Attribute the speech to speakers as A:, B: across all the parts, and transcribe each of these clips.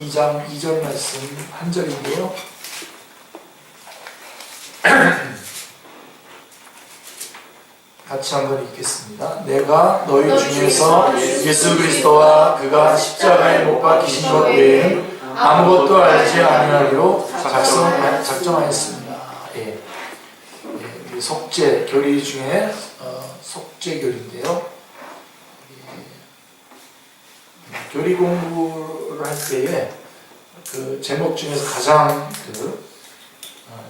A: 2장 2절 말씀 한 절인데요. 같이 한번 읽겠습니다. 내가 너희 중에서 예수 그리스도와 그가 십자가에 못 박히신 것 외에는 아무것도 알지 아니하기로 작정하였습니다. 속죄 교리 중에 속죄 교리인데요. 교리 공부를 할 때에 그 제목 중에서 가장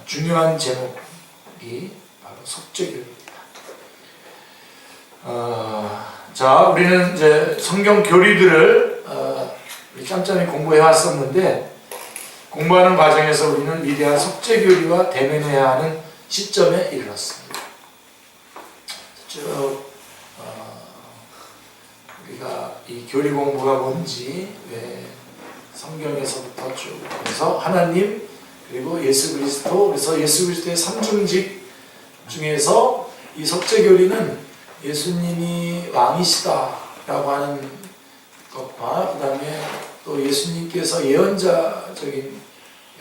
A: 중요한 제목이 바로 속죄 교리입니다. 자, 우리는 이제 성경 교리들을 우리 짬짬이 공부해 왔었는데, 공부하는 과정에서 우리는 위대한 속죄 교리와 대면해야 하는 시점에 이르렀습니다. 우리가 이 교리 공부가 뭔지, 왜 성경에서부터 쭉 해서 하나님 그리고 예수 그리스도, 그래서 예수 그리스도의 삼중직 중에서 이 속죄 교리는 예수님이 왕이시다라고 하는 것과, 그 다음에 또 예수님께서 예언자적인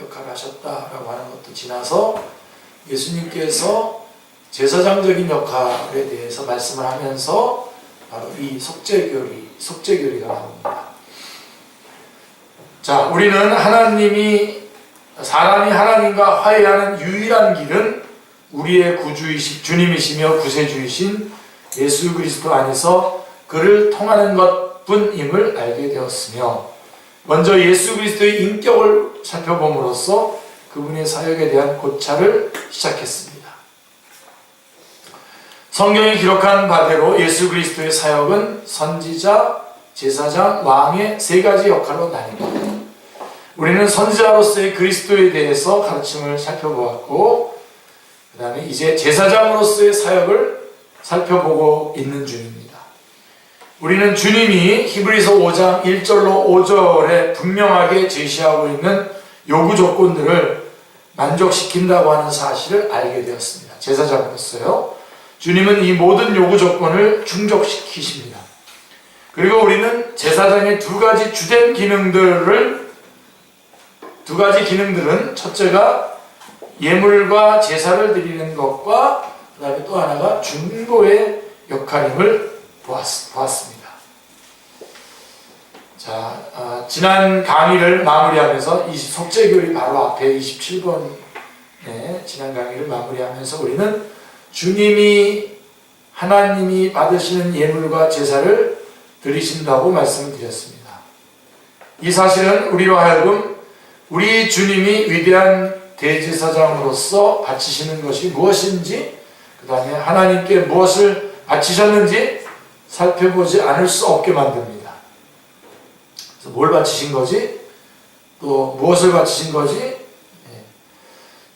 A: 역할을 하셨다라고 하는 것도 지나서 예수님께서 제사장적인 역할에 대해서 말씀을 하면서 바로 이 속죄교리가 나옵니다. 자, 우리는 사람이 하나님과 화해하는 유일한 길은 우리의 주님이시며 구세주이신 예수 그리스도 안에서 그를 통하는 것뿐임을 알게 되었으며, 먼저 예수 그리스도의 인격을 살펴봄으로써 그분의 사역에 대한 고찰을 시작했습니다. 성경이 기록한 바대로 예수 그리스도의 사역은 선지자, 제사장, 왕의 세 가지 역할로 나뉩니다. 우리는 선지자로서의 그리스도에 대해서 가르침을 살펴보았고, 그 다음에 이제 제사장으로서의 사역을 살펴보고 있는 중입니다. 우리는 주님이 히브리서 5장 1절로 5절에 분명하게 제시하고 있는 요구 조건들을 만족시킨다고 하는 사실을 알게 되었습니다. 제사장으로서요, 주님은 이 모든 요구 조건을 충족시키십니다. 그리고 우리는 제사장의 두 가지 기능들은 첫째가 예물과 제사를 드리는 것과, 그 다음에 또 하나가 중보의 역할임을 보았습니다. 자, 지난 강의를 마무리하면서 이 속죄교리 바로 앞에 27번에 지난 강의를 마무리하면서 우리는 하나님이 받으시는 예물과 제사를 드리신다고 말씀을 드렸습니다. 이 사실은 우리로 하여금 우리 주님이 위대한 대제사장으로서 바치시는 것이 무엇인지, 그 다음에 하나님께 무엇을 바치셨는지 살펴보지 않을 수 없게 만듭니다. 그래서 뭘 바치신 거지? 또 무엇을 바치신 거지?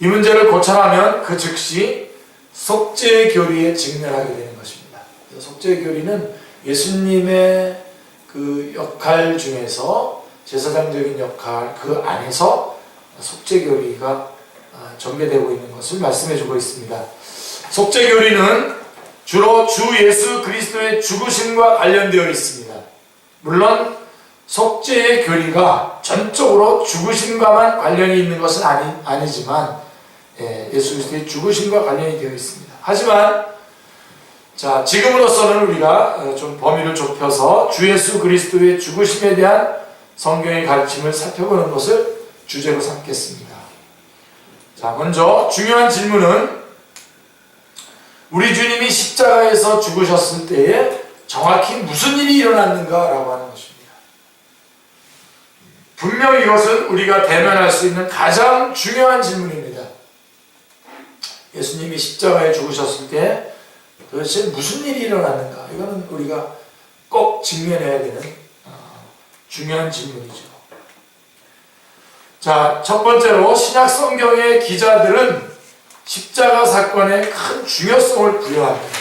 A: 이 문제를 고찰하면 그 즉시 속죄 교리에 직면하게 되는 것입니다. 속죄 교리는 예수님의 그 역할 중에서 제사장적인 역할, 그 안에서 속죄 교리가 전개되고 있는 것을 말씀해주고 있습니다. 속죄 교리는 주로 주 예수 그리스도의 죽으심과 관련되어 있습니다. 물론 속죄의 교리가 전적으로 죽으심과만 관련이 있는 것은 아니지만, 예수 그리스도의 죽으심과 관련이 되어 있습니다. 하지만 자, 지금으로서는 우리가 좀 범위를 좁혀서 주 예수 그리스도의 죽으심에 대한 성경의 가르침을 살펴보는 것을 주제로 삼겠습니다. 자, 먼저 중요한 질문은 우리 주님이 십자가에서 죽으셨을 때에 정확히 무슨 일이 일어났는가라고 하는 것입니다. 분명히 이것은 우리가 대면할 수 있는 가장 중요한 질문입니다. 예수님이 십자가에 죽으셨을 때 도대체 무슨 일이 일어났는가? 이거는 우리가 꼭 직면해야 되는 중요한 질문이죠. 자, 첫 번째로 신약 성경의 기자들은 십자가 사건에 큰 중요성을 부여합니다.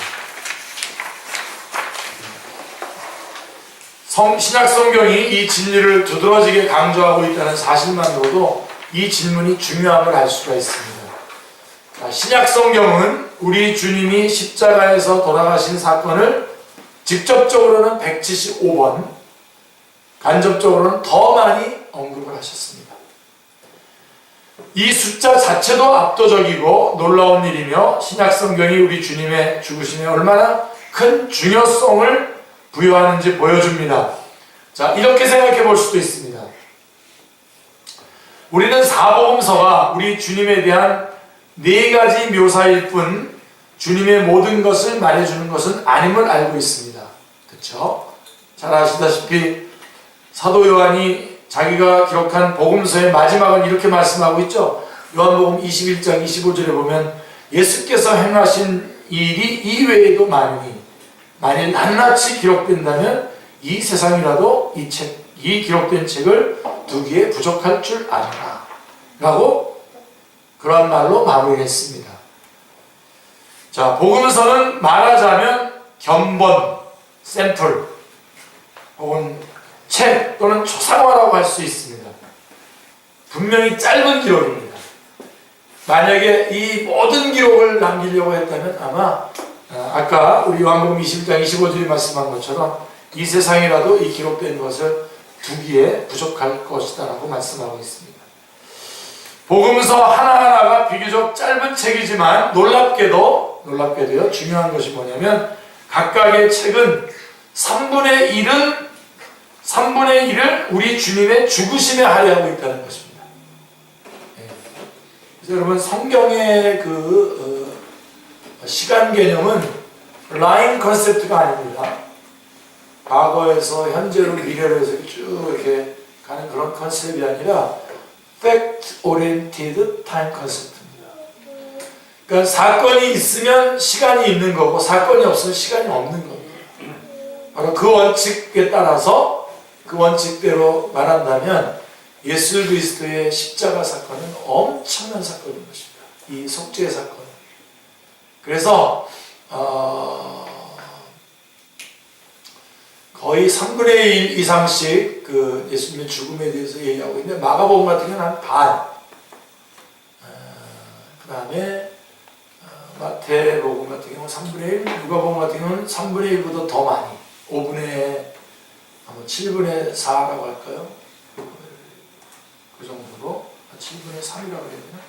A: 신약 성경이 이 진리를 두드러지게 강조하고 있다는 사실만으로도 이 질문이 중요함을 알 수가 있습니다. 신약 성경은 우리 주님이 십자가에서 돌아가신 사건을 직접적으로는 175번, 간접적으로는 더 많이 언급을 하셨습니다. 이 숫자 자체도 압도적이고 놀라운 일이며 신약 성경이 우리 주님의 죽으심에 얼마나 큰 중요성을 부여하는지 보여줍니다. 자, 이렇게 생각해 볼 수도 있습니다. 우리는 사복음서가 우리 주님에 대한 4가지 묘사일 뿐 주님의 모든 것을 말해주는 것은 아님을 알고 있습니다. 그렇죠? 잘 아시다시피 사도 요한이 자기가 기록한 복음서의 마지막은 이렇게 말씀하고 있죠. 요한복음 21장 25절에 보면 예수께서 행하신 일이 이외에도 많으니 만일 낱낱이 기록된다면 이 세상이라도 이 기록된 책을 두기에 부족할 줄 아노라 라고 그런 말로 마무리했습니다. 자, 복음서는 말하자면 견본, 샘플 혹은 책 또는 초상화라고 할 수 있습니다. 분명히 짧은 기록입니다. 만약에 이 모든 기록을 남기려고 했다면 아마 아까 우리 요한복음 21장 25절이 말씀한 것처럼 이 세상이라도 이 기록된 것을 두기에 부족할 것이다 라고 말씀하고 있습니다. 복음서 하나하나가 비교적 짧은 책이지만 놀랍게도요 중요한 것이 뭐냐면 각각의 책은 3분의 1을 우리 주님의 죽으심에 할애하고 있다는 것입니다. 그래서 여러분 성경의 시간 개념은 라인 컨셉트가 아닙니다. 과거에서 현재로 미래로 해서 쭉 이렇게 가는 그런 컨셉이 아니라 fact oriented time 컨셉트입니다. 그러니까 사건이 있으면 시간이 있는 거고 사건이 없으면 시간이 없는 겁니다. 바로 그 원칙에 따라서 그 원칙대로 말한다면 예수 그리스도의 십자가 사건은 엄청난 사건인 것입니다. 이 속죄의 사건. 그래서 거의 3분의 1 이상씩 그 예수님의 죽음에 대해서 얘기하고 있는데 마가복음 같은 경우는 한 반, 그 다음에 마태복음 같은 경우는 3분의 1, 누가복음 같은 경우는 3분의 1보다 더 많이 5분의 7분의 4라고 할까요? 그 정도로 7분의 3이라고 해야 되나?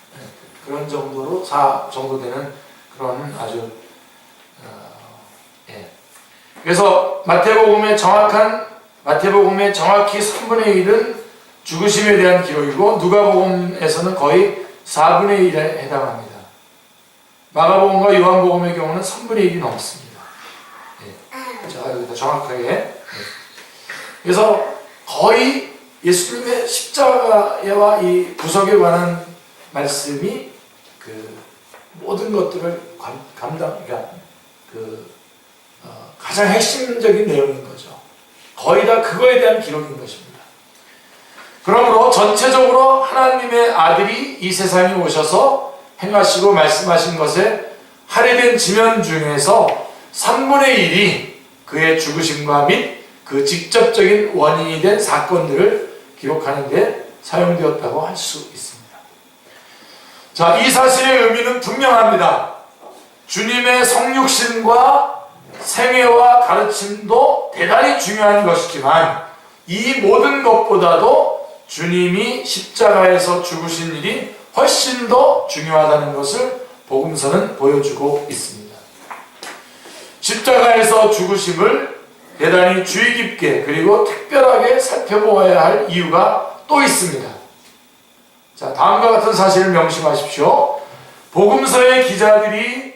A: 그런 정도로 4 정도 되는 그런 아주 그래서 마태복음의 정확히 3분의 1은 죽으심에 대한 기록이고 누가복음에서는 거의 4분의 1에 해당합니다. 마가복음과 요한복음의 경우는 3분의 1이 넘습니다. 제가 여기다 정확하게 그래서 거의 예수님의 십자가와 이 구속에 관한 말씀이 그 모든 것들을 그러니까 가장 핵심적인 내용인 거죠. 거의 다 그거에 대한 기록인 것입니다. 그러므로 전체적으로 하나님의 아들이 이 세상에 오셔서 행하시고 말씀하신 것에 할애된 지면 중에서 3분의 1이 그의 죽으심과 및 그 직접적인 원인이 된 사건들을 기록하는 데 사용되었다고 할 수 있습니다. 자, 이 사실의 의미는 분명합니다. 주님의 성육신과 생애와 가르침도 대단히 중요한 것이지만 이 모든 것보다도 주님이 십자가에서 죽으신 일이 훨씬 더 중요하다는 것을 복음서는 보여주고 있습니다. 십자가에서 죽으심을 대단히 주의 깊게 그리고 특별하게 살펴보아야 할 이유가 또 있습니다. 자, 다음과 같은 사실을 명심하십시오. 복음서의 기자들이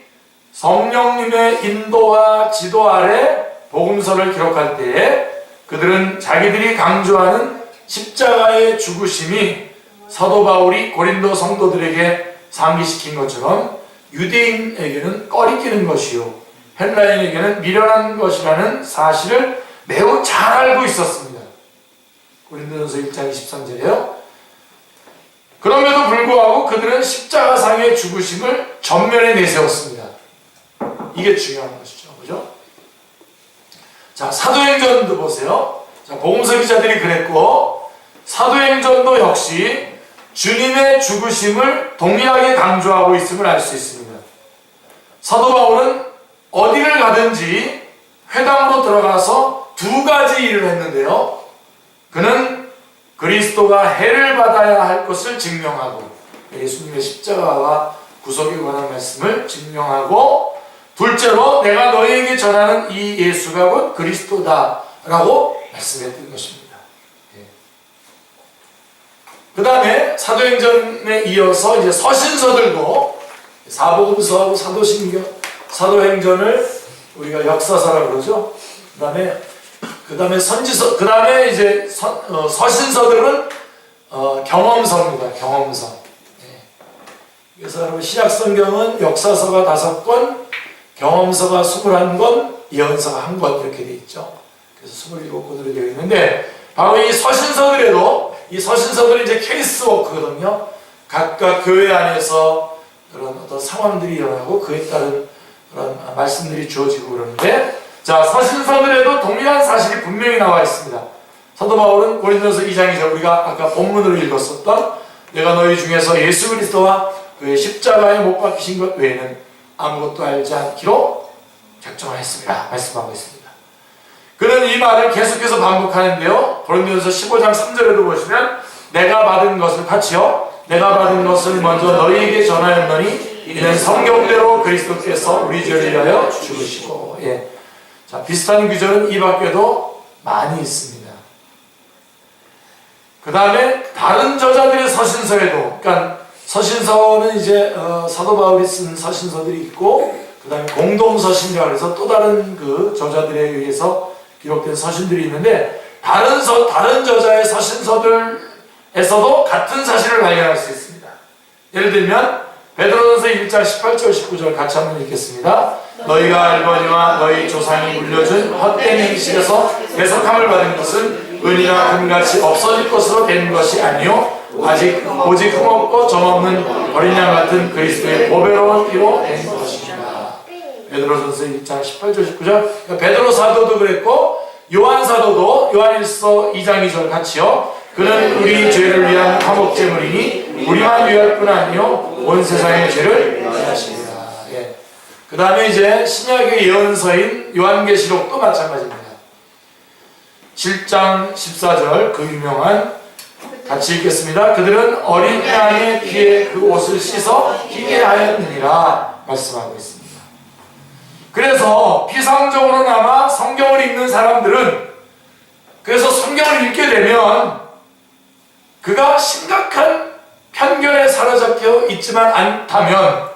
A: 성령님의 인도와 지도 아래 복음서를 기록할 때에 그들은 자기들이 강조하는 십자가의 죽으심이 사도 바울이 고린도 성도들에게 상기시킨 것처럼 유대인에게는 꺼리끼는 것이요 헬라인에게는 미련한 것이라는 사실을 매우 잘 알고 있었습니다. 고린도전서 1장 23절에요. 그럼에도 불구하고 그들은 십자가상의 죽으심을 전면에 내세웠습니다. 이게 중요한 것이죠. 그죠? 자, 사도행전도 보세요. 자, 복음서 기자들이 그랬고 사도행전도 역시 주님의 죽으심을 동일하게 강조하고 있음을 알 수 있습니다. 사도 바울은 어디를 가든지 회당으로 들어가서 2가지 일을 했는데요. 그는 그리스도가 해를 받아야 할 것을 증명하고, 예수님의 십자가와 구속에 관한 말씀을 증명하고, 둘째로 내가 너희에게 전하는 이 예수가 곧 그리스도다라고 말씀했던 것입니다. 그 다음에 사도행전에 이어서 이제 서신서들도, 사복음서하고 사도행전을 우리가 역사서라고 그러죠. 그 다음에 선지서, 그 다음에 이제 서신서들은 경험서입니다. 경험서. 그래서 여러분 신약성경은 역사서가 5권, 경험서가 21권, 예언서가 1권 이렇게 되어 있죠. 그래서 27권으로 되어 있는데, 바로 이 서신서들에도, 이 서신서들은 이제 케이스워크거든요. 각각 교회 안에서 그런 어떤 상황들이 일어나고 그에 따른 그런 말씀들이 주어지고 그러는데, 자, 서신서들에도 동일한 사실이 분명히 나와 있습니다. 사도 바울은 고린도서 2장에서 우리가 아까 본문으로 읽었었던 내가 너희 중에서 예수 그리스도와 그의 십자가에 못 박히신 것 외에는 아무것도 알지 않기로 작정하였습니다. 말씀하고 있습니다. 그는 이 말을 계속해서 반복하는데요. 고린도서 15장 3절에도 보시면 내가 받은 것을 같이요. 내가 받은 것을 먼저 너희에게 전하였노니 이는 성경대로 그리스도께서 우리 죄를 위하여 죽으시고. 자, 비슷한 구절은 이 밖에도 많이 있습니다. 그 다음에 다른 저자들의 서신서에도, 그러니까 서신서는 이제 사도 바울이 쓴 서신서들이 있고, 그 다음에 공동서신이라고 해서 또 다른 그 저자들에 의해서 기록된 서신들이 있는데, 다른 저자의 서신서들에서도 같은 사실을 발견할 수 있습니다. 예를 들면 베드로전서 1장 18절 19절 같이 한번 읽겠습니다. 너희가 알거니와 너희 조상이 물려준 헛된 행실에서 대속함을 받은 것은 은이나 금같이 없어질 것으로 된 것이 아니요 아직 오직 흠없고 점없는 어린 양 같은 그리스도의 보배로운 피로 된 것입니다. 베드로전서 1장 18절 19절. 그러니까 베드로 사도도 그랬고 요한 사도도 요한일서 2장 2절 같이요. 그는 우리 죄를 위한 화목제물이니 우리만 위할 뿐 아니요 온 세상의 죄를 위하십니다. 그 다음에 이제 신약의 예언서인 요한계시록도 마찬가지입니다. 7장 14절 그 유명한 같이 읽겠습니다. 그들은 어린 양의 피에 그 옷을 씻어 희게 하였느니라 말씀하고 있습니다. 그래서 피상적으로나마 성경을 읽는 사람들은, 그래서 성경을 읽게 되면 그가 심각한 편견에 사로잡혀 있지만 않다면,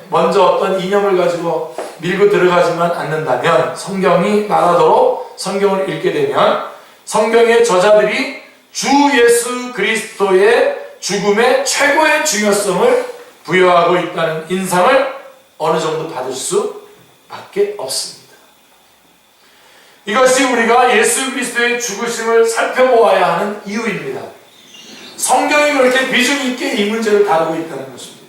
A: 먼저 어떤 이념을 가지고 밀고 들어가지만 않는다면, 성경이 말하도록 성경을 읽게 되면 성경의 저자들이 주 예수 그리스도의 죽음의 최고의 중요성을 부여하고 있다는 인상을 어느 정도 받을 수밖에 없습니다. 이것이 우리가 예수 그리스도의 죽으심을 살펴보아야 하는 이유입니다. 성경이 그렇게 비중 있게 이 문제를 다루고 있다는 것입니다.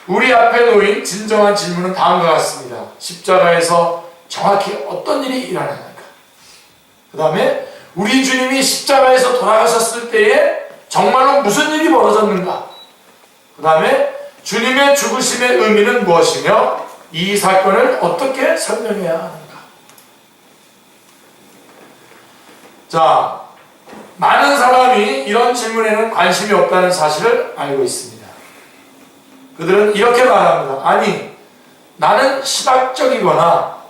A: 우리 앞에 놓인 진정한 질문은 다음과 같습니다. 십자가에서 정확히 어떤 일이 일어나는가? 그 다음에 우리 주님이 십자가에서 돌아가셨을 때에 정말로 무슨 일이 벌어졌는가? 그 다음에 주님의 죽으심의 의미는 무엇이며 이 사건을 어떻게 설명해야 하는가? 자, 많은 사람이 이런 질문에는 관심이 없다는 사실을 알고 있습니다. 그들은 이렇게 말합니다. 아니, 나는 신학적이거나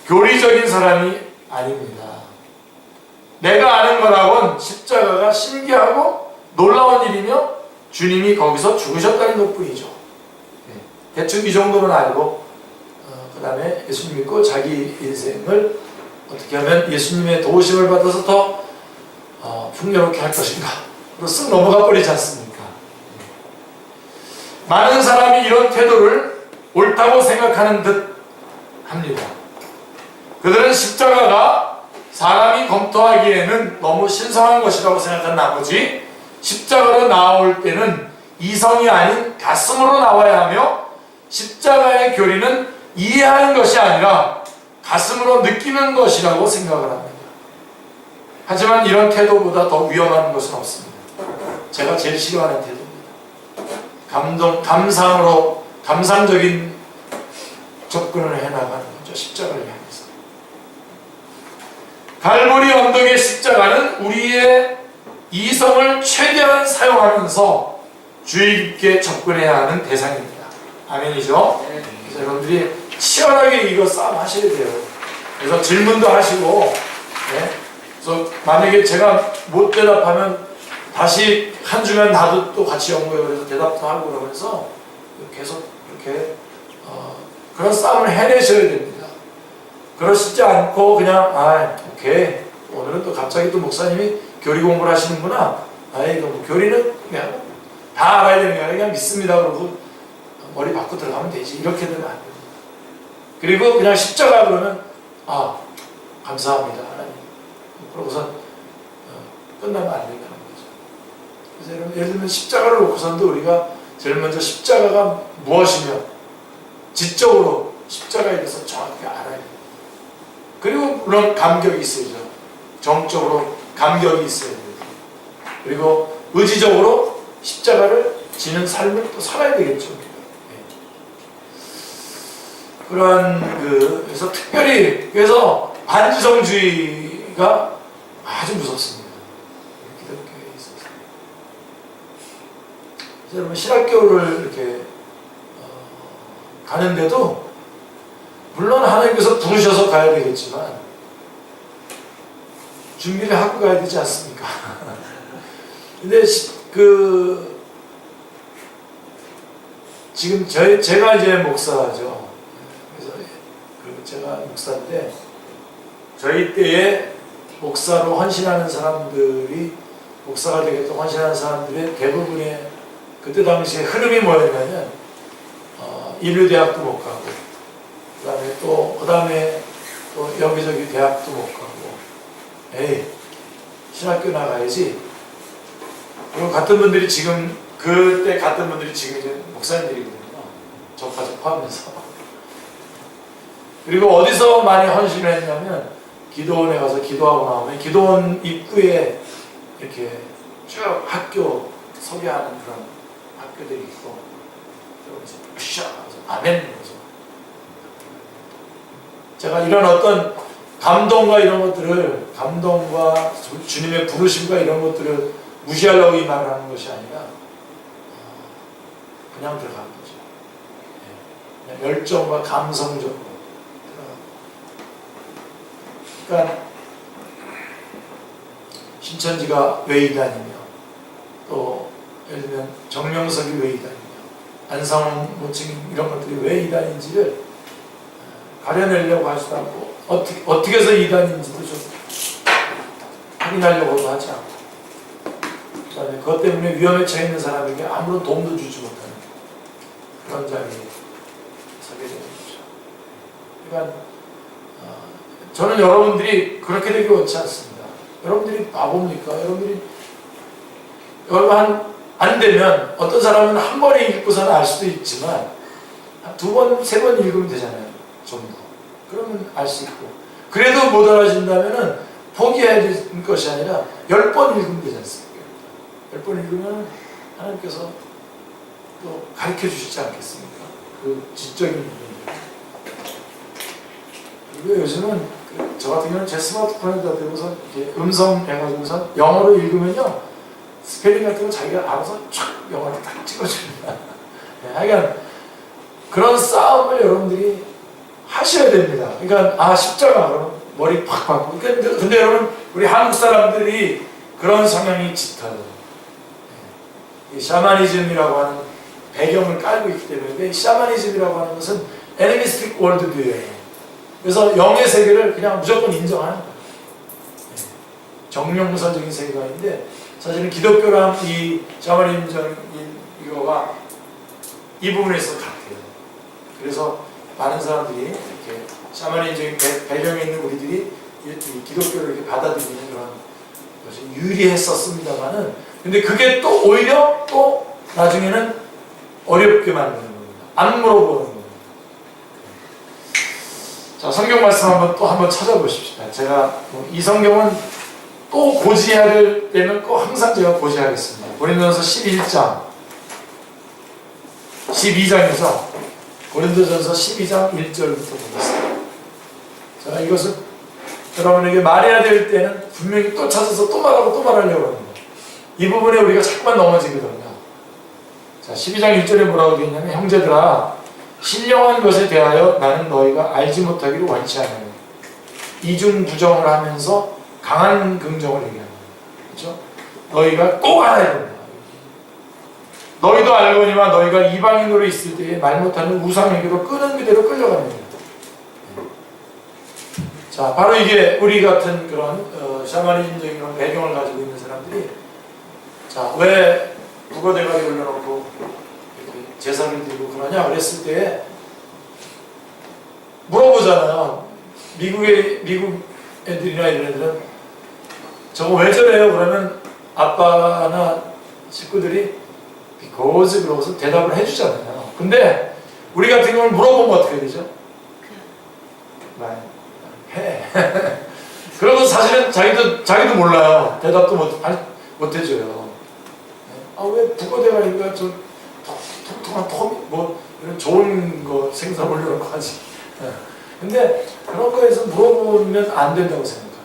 A: 교리적인 사람이 아닙니다. 내가 아는 거라곤 십자가가 신기하고 놀라운 일이며 주님이 거기서 죽으셨다는 것뿐이죠. 대충 이 정도는 알고 그 다음에 예수님 믿고 자기 인생을 어떻게 하면 예수님의 도우심을 받아서 더 풍요롭게 할 것인가 쓱 넘어가 버리지 않습니까? 많은 사람이 이런 태도를 옳다고 생각하는 듯 합니다. 그들은 십자가가 사람이 검토하기에는 너무 신성한 것이라고 생각한 나머지 십자가로 나올 때는 이성이 아닌 가슴으로 나와야 하며 십자가의 교리는 이해하는 것이 아니라 가슴으로 느끼는 것이라고 생각을 합니다. 하지만 이런 태도보다 더 위험한 것은 없습니다. 제가 제일 싫어하는 태도입니다. 감상적인 접근을 해나가는 거죠. 십자가를 향해서. 갈보리 언덕의 십자가는 우리의 이성을 최대한 사용하면서 주의 깊게 접근해야 하는 대상입니다. 아멘이죠? 그래서 여러분들이 치열하게 이거 싸움 하셔야 돼요. 그래서 질문도 하시고, 네? 그래서 만약에 제가 못 대답하면 다시 한 주간 나도 또 같이 연구해 그래서 대답도 하고 그러면서 계속 이렇게 그런 싸움을 해내셔야 됩니다. 그러시지 않고 그냥 오케이 오늘은 또 갑자기 또 목사님이 교리 공부를 하시는구나. 이거 뭐 교리는 그냥 다 알아야 되는 게 아니라 그냥 믿습니다. 그러고 머리 받고 들어가면 되지. 이렇게 되면 안 됩니다. 그리고 그냥 십자가 그러면 감사합니다 하나님. 그러고선 끝나면 안 된다는 거죠. 그래서 여러분 예를 들면 십자가를 놓고선도 우리가 제일 먼저 십자가가 무엇이며 지적으로 십자가에 대해서 정확히 알아야 돼요. 그리고 물론 감격이 있어야죠. 정적으로 감격이 있어야 돼요. 그리고 의지적으로 십자가를 지는 삶을 또 살아야 되겠죠. 그러한 그래서 특별히 그래서 반지성주의가 아주 무섭습니다. 기독교에 있어서. 그래서 여러분 신학교를 이렇게 가는데도 물론 하나님께서 부르셔서 가야 되겠지만 준비를 하고 가야 되지 않습니까? 근데 지금 제가 이제 목사죠. 그래서 제가 목사인데 저희 때에 목사로 헌신하는 사람들이 목사가 되겠다 헌신하는 사람들의 대부분의 그때 당시에 흐름이 뭐였냐면 인류대학도 못 가고 그다음에 또 여기저기 대학도 못 가고 신학교 나가야지. 그리고 같은 분들이 지금 그때 같은 분들이 지금 이제 목사님들이거든요. 저까지 포함해서. 그리고 어디서 많이 헌신을 했냐면 기도원에 가서 기도하고 나오면 기도원 입구에 이렇게 쭉 학교 소개하는 그런 학교들이 있고 으쌰 아멘 그러죠. 제가 이런 어떤 감동과 이런 것들을 감동과 주님의 부르심과 이런 것들을 무시하려고 이 말을 하는 것이 아니라 그냥 들어가는 거죠. 그냥 열정과 감성적으로 그러니까 신천지가 왜 이단이며 또 예를 들면 정명석이 왜 이단이며 안상홍 모칭 이런 것들이 왜 이단인지를 가려내려고 하지도 않고 어떻게 해서 이단인지도 좀 확인하려고도 하지 않고 그다음에 그것 때문에 위험에 처해 있는 사람에게 아무런 도움도 주지 못하는 그런 자리에 서게 되는 거죠. 그러니까 저는 여러분들이 그렇게 되기 원치 않습니다. 여러분들이 바보입니까? 여러분 안 되면 어떤 사람은 한 번에 읽고서는 알 수도 있지만 두 번, 세 번 읽으면 되잖아요. 좀 더. 그러면 알 수 있고 그래도 못 알아진다면 포기해야 되는 것이 아니라 10번 읽으면 되지 않습니까? 10번 읽으면 하나님께서 또 가르쳐 주시지 않겠습니까? 그 지적인 부분들. 그리고 요즘은 저 같은 경우는 제 스마트폰에다 대고서 이렇게 음성 해가지고서 영어로 읽으면요 스펠링 같은 거 자기가 알아서 촥 영어로 딱 찍어줍니다. 하여간 그런 싸움을 여러분들이 하셔야 됩니다. 그러니까 십자가 그러면 머리 팍 박고 근데 여러분 우리 한국 사람들이 그런 성향이 짙어요. 샤머니즘이라고 하는 배경을 깔고 있기 때문에 샤머니즘이라고 하는 것은 애니미스틱 월드뷰예요. 그래서 영의 세계를 그냥 무조건 인정하는 거예요. 정령무선적인 세계관인데 사실은 기독교랑 이 샤머니즘 이거가 이 부분에서 같아요. 그래서 많은 사람들이 이렇게 샤머니즘적인 배경에 있는 우리들이 이 기독교를 이렇게 받아들이는 그런 것이 유리했었습니다만은 근데 그게 또 오히려 또 나중에는 어렵게 만드는 겁니다. 안 물어보는 겁니다. 자, 성경 말씀 한번 찾아보십시오. 제가 이 성경은 또 고지해야 될 때는 꼭 항상 제가 고지하겠습니다. 고린도전서 11장 12장에서 고린도전서 12장 1절부터 보겠습니다. 자, 이것은 여러분에게 말해야 될 때는 분명히 또 찾아서 또 말하고 또 말하려고 하는 거예요. 이 부분에 우리가 자꾸만 넘어지거든요. 자, 12장 1절에 뭐라고 되어 있냐면, 형제들아, 신령한 것에 대하여 나는 너희가 알지 못하기를 원치 않아요. 이중부정을 하면서 강한 긍정을 얘기하는 거예요. 그렇죠? 너희가 꼭 알아야 된다. 너희도 알거니와 너희가 이방인으로 있을 때에 말 못하는 우상에게로 끄는 그대로 끌려가는 거예요. 자, 바로 이게 우리 같은 그런 샤머니즘적인 그런 배경을 가지고 있는 사람들이, 자, 왜 북어대가리 올려놓고 이렇게 제사를 드리고 그러냐 그랬을 때 물어보잖아요. 미국 애들이나 이런 애들은 저거 왜 저래요? 그러면 아빠나 식구들이 because 그러고서 대답을 해주잖아요. 근데 우리 같은 경우는 물어보면 어떻게 되죠? 해. 그러고 사실은 자기도 몰라요. 대답도 못 해줘요. 아, 왜 북어대가리가 저 통통한 텀이 뭐 이런 좋은 거 생선 올려놓고 하지. 근데 그런 거에서 물어보면 안 된다고 생각합니다.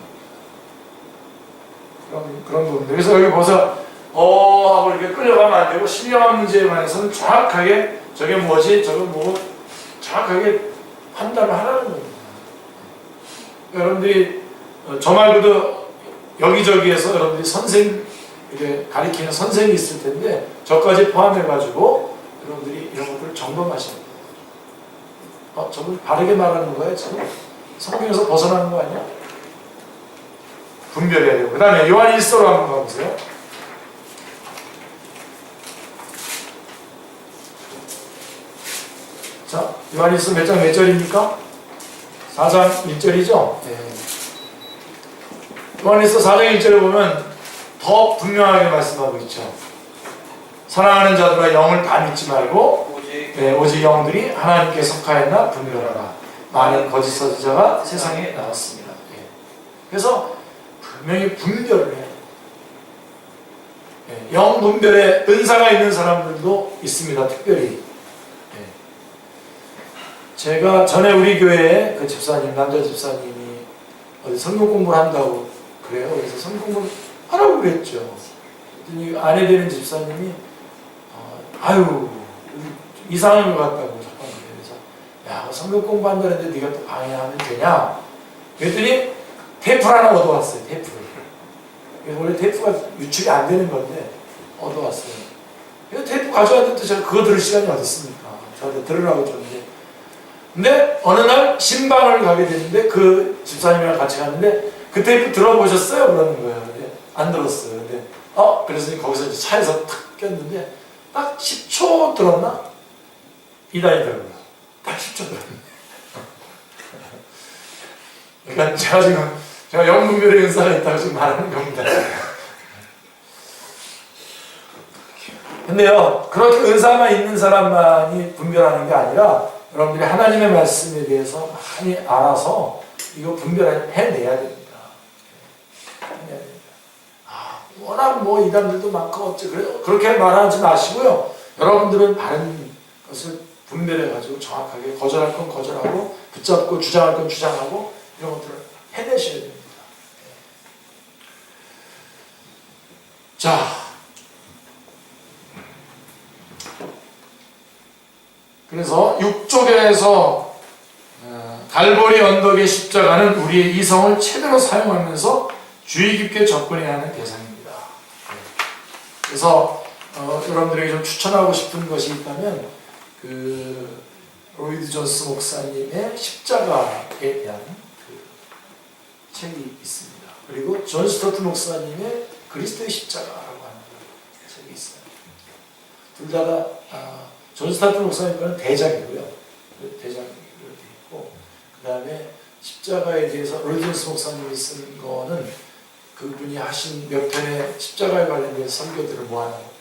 A: 그런 부분들. 그래서 여기 보서 하고 이렇게 끌려가면 안 되고, 신령한 문제에 관해서는 정확하게 저게 뭐지, 저게 뭐 정확하게 판단을 하라는 겁니다. 여러분들이 저 말고도 여기저기에서 여러분들이 이렇게 가리키는 선생이 있을 텐데, 저까지 포함해가지고 여러분들이 이런 것들을 점검하셔야 돼요. 저걸 바르게 말하는 거예요, 지금? 성경에서 벗어나는 거 아니야? 분별해야 돼요. 그 다음에 요한 1서로 한번 가보세요. 자, 요한 1서 몇 장 몇 절입니까? 4장 1절이죠? 네. 요한 1서 4장 1절에 보면 더 분명하게 말씀하고 있죠. 사랑하는 자들아, 영을 다 믿지 말고 오직 영들이 하나님께 속하였나 분별하라. 많은 거짓 선지자가 세상에 나왔습니다. 예. 그래서 분명히 분별을 해야 돼요. 예. 영 분별에 은사가 있는 사람들도 있습니다. 특별히. 예. 제가 전에 우리 교회에 그 집사님, 남자 집사님이 어디 성경 공부를 한다고 그래요. 그래서 성경 공부를 하라고 그랬죠. 그랬더니 아내 되는 집사님이 아유 이상한 것 같다고 자꾸 그래서, 야, 성경 공부한다는데 네가 또 방해하면 되냐? 그랬더니 테이프를 하나 얻어왔어요. 테이프를. 원래 테이프가 유출이 안 되는 건데 얻어왔어요. 그래서 테이프 가져왔는데 제가 그거 들을 시간이 어디 있습니까? 저한테 들으라고 줬는데, 근데 어느 날 신방을 가게 됐는데 그 집사님이랑 같이 갔는데 그 테이프 들어보셨어요? 그러는 거예요. 근데 안 들었어요. 근데 그래서 거기서 이제 차에서 탁 꼈는데 딱 10초 들었나? 이다이더라고요. 딱 10초 들었네. 그러니까 제가 영분별의 은사가 있다고 지금 말하는 겁니다. 근데요, 그렇게 은사만 있는 사람만이 분별하는 게 아니라 여러분들이 하나님의 말씀에 대해서 많이 알아서 이거 분별해내야 됩니다. 해내야 됩니다. 워낙 뭐 이단들도 많고 어째 그렇게 말하지 마시고요. 여러분들은 바른 것을 분별해가지고 정확하게 거절할 건 거절하고 붙잡고 주장할 건 주장하고 이런 것들을 해내셔야 됩니다. 자, 그래서 6쪽에서 갈보리 언덕의 십자가는 우리의 이성을 최대로 사용하면서 주의 깊게 접근해야 하는 대상입니다. 그래서 여러분들에게 좀 추천하고 싶은 것이 있다면 그 로이드 존스 목사님의 십자가에 대한 그 책이 있습니다. 그리고 존 스토트 목사님의 그리스도의 십자가라고 하는 책이 있어요. 둘 다가 존 스토트 목사님 거는 대작이고요. 대작으로 되어 있고, 그 다음에 십자가에 대해서 로이드 존스 목사님이 쓴 거는 그분이 하신 몇 편의 십자가에 관련된 설교들을 모아놓은 겁니다.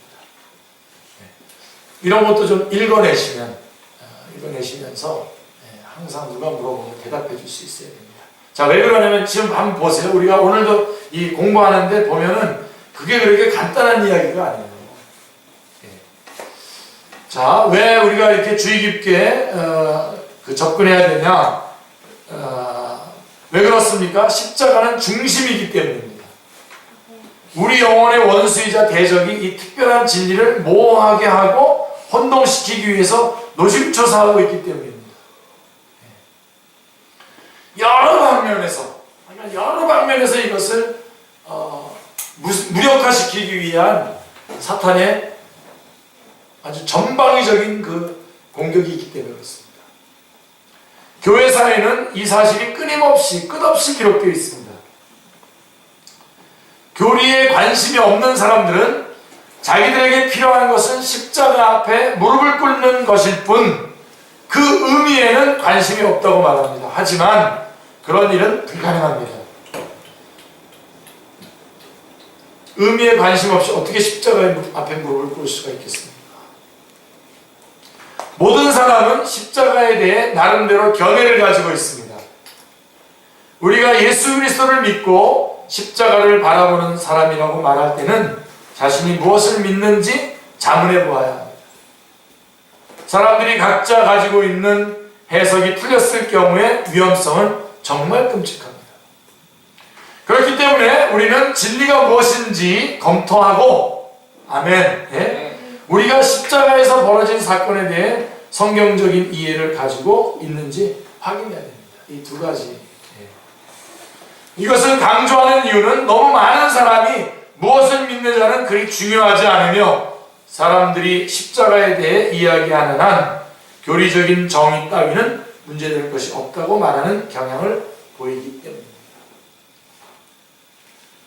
A: 이런 것도 좀 읽어내시면서 항상 누가 물어보면 대답해 줄 수 있어야 됩니다. 자, 왜 그러냐면 지금 한번 보세요. 우리가 오늘도 이 공부하는데 보면은 그게 그렇게 간단한 이야기가 아니에요. 자, 왜 우리가 이렇게 주의 깊게 접근해야 되냐? 왜 왜 그렇습니까? 십자가는 중심이기 때문입니다. 우리 영혼의 원수이자 대적이 이 특별한 진리를 모호하게 하고 혼동시키기 위해서 노심초사하고 있기 때문입니다. 여러 방면에서 이것을 무력화시키기 위한 사탄의 아주 전방위적인 그 공격이 있기 때문에 그렇습니다. 교회사에는 이 사실이 끝없이 기록되어 있습니다. 교리에 관심이 없는 사람들은 자기들에게 필요한 것은 십자가 앞에 무릎을 꿇는 것일 뿐 그 의미에는 관심이 없다고 말합니다. 하지만 그런 일은 불가능합니다. 의미에 관심 없이 어떻게 십자가 앞에 무릎을 꿇을 수가 있겠습니까? 모든 사람은 십자가에 대해 나름대로 견해를 가지고 있습니다. 우리가 예수 그리스도를 믿고 십자가를 바라보는 사람이라고 말할 때는 자신이 무엇을 믿는지 자문해 보아야 합니다. 사람들이 각자 가지고 있는 해석이 틀렸을 경우의 위험성은 정말 끔찍합니다. 그렇기 때문에 우리는 진리가 무엇인지 검토하고, 아멘, 예? 우리가 십자가에서 벌어진 사건에 대해 성경적인 이해를 가지고 있는지 확인해야 됩니다. 이 두 가지. 이것을 강조하는 이유는 너무 많은 사람이 무엇을 믿느냐는 그리 중요하지 않으며 사람들이 십자가에 대해 이야기하는 한 교리적인 정의 따위는 문제될 것이 없다고 말하는 경향을 보이기 때문입니다.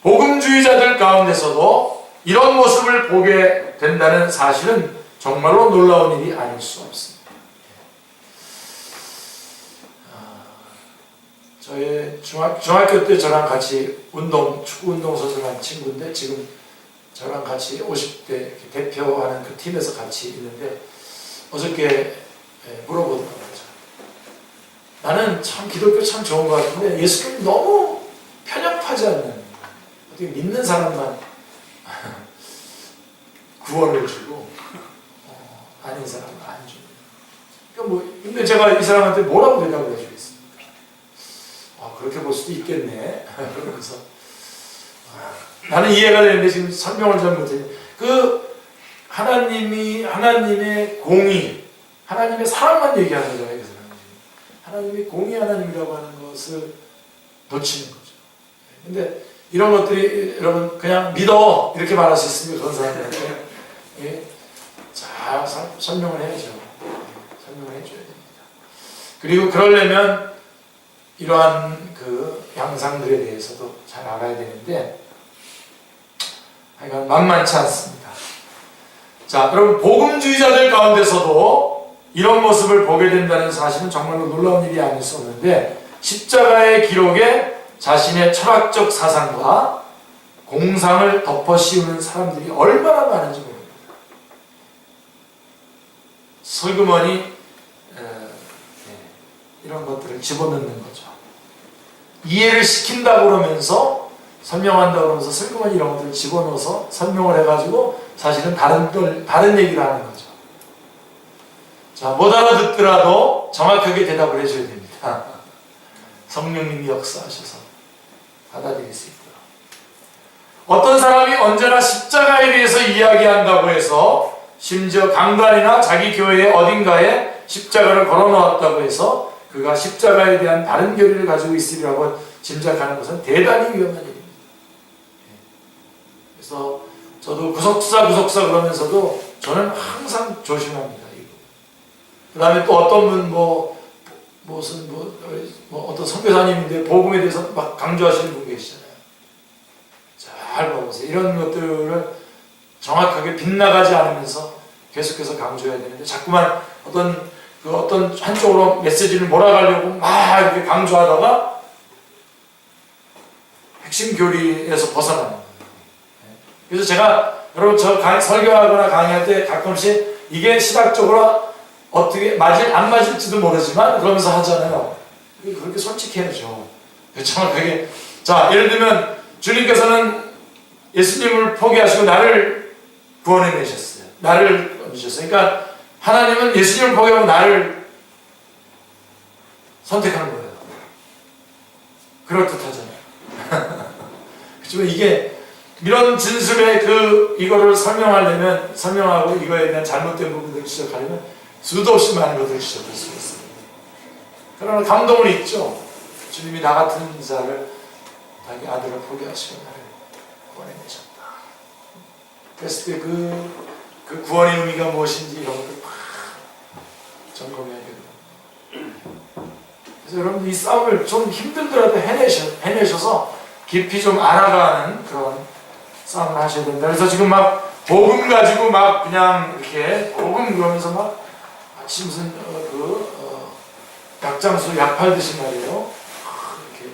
A: 복음주의자들 가운데서도 이런 모습을 보게 된다는 사실은 정말로 놀라운 일이 아닐 수 없습니다. 저의 중학교 때 저랑 같이 축구 운동 선수를 한 친구인데 지금 저랑 같이 50대 대표하는 그 팀에서 같이 있는데 어저께 물어보더라고요. 나는 참 기독교 참 좋은 것 같은데 예수님 너무 편협하지 않는, 어떻게 믿는 사람만 구원을 주고 아닌 사람은 안 주는. 그러니까 근데 제가 이 사람한테 뭐라고 대답을 해주겠습니까? 그렇게 볼 수도 있겠네. 그러면서 나는 이해가 되는데 지금 설명을 잘 못해. 하나님의 공의, 하나님의 사랑만 얘기하는 거잖아요. 그 사람은 하나님의 공의 하나님이라고 하는 것을 놓치는 거죠. 근데 이런 것들이 여러분 그냥 믿어 이렇게 말할 수 있으면 그런 사람들한테 잘 설명을 해야죠. 설명을 해줘야 됩니다. 그리고 그러려면 이러한 그 양상들에 대해서도 잘 알아야 되는데 하여간 만만치 않습니다. 자, 여러분 복음주의자들 가운데서도 이런 모습을 보게 된다는 사실은 정말로 놀라운 일이 아닐 수 없는데 십자가의 기록에 자신의 철학적 사상과 공상을 덮어 씌우는 사람들이 얼마나 많은지 모릅니다. 슬그머니 이런 것들을 집어넣는 거죠. 이해를 시킨다고 그러면서 설명한다고 그러면서 슬그머니 이런 것들을 집어넣어서 설명을 해가지고 사실은 다른 얘기를 하는 거죠. 자, 못 알아듣더라도 정확하게 대답을 해줘야 됩니다. 성령님이 역사하셔서 받아들일 수 있도록. 어떤 사람이 언제나 십자가에 대해서 이야기한다고 해서 심지어 강단이나 자기 교회 어딘가에 십자가를 걸어놓았다고 해서 그가 십자가에 대한 다른 교리를 가지고 있으리라고 짐작하는 것은 대단히 위험한 일입니다. 그래서 저도 구석사 그러면서도 저는 항상 조심합니다. 그 다음에 또 어떤 분 어떤 선교사님인데 복음에 대해서 막 강조하시는 분 계시잖아요. 잘 봐보세요. 이런 것들을 정확하게 빗나가지 않으면서 계속해서 강조해야 되는데 자꾸만 어떤 한쪽으로 메시지를 몰아가려고 막 이렇게 강조하다가 핵심 교리에서 벗어나는 거예요. 그래서 제가 여러분 설교하거나 강의할 때 가끔씩 이게 시각적으로 어떻게 안 맞을지도 모르지만 그러면서 하잖아요. 그렇게 솔직해야죠. 정확하게. 자, 예를 들면 주님께서는 예수님을 포기하시고 나를 구원해내셨어요. 나를 얻으셨어요. 그러니까 하나님은 예수님을 포기하고 나를 선택하는 거예요. 그럴듯하잖아요. 그렇지만 이게 이런 진술의 이거를 설명하고 이거에 대한 잘못된 부분들을 지적하려면 수도 없이 많은 것들을 지적할 수가 있습니다. 그러나 감동은 있죠. 주님이 나 같은 자를 자기 아들을 포기하시고 나를 구원해내셨다. 그랬을 때 그 구원의 의미가 무엇인지 이런 것들 막 점검해야 됩니다. 그래서 여러분 이 싸움을 좀 힘들더라도 해내셔서 깊이 좀 알아가는 그런 싸움을 하셔야 된다. 그래서 지금 막 복음 가지고 막 그냥 이렇게 복음 그러면서 막 마치 무슨 약장수 약 팔듯이 말이에요. 이렇게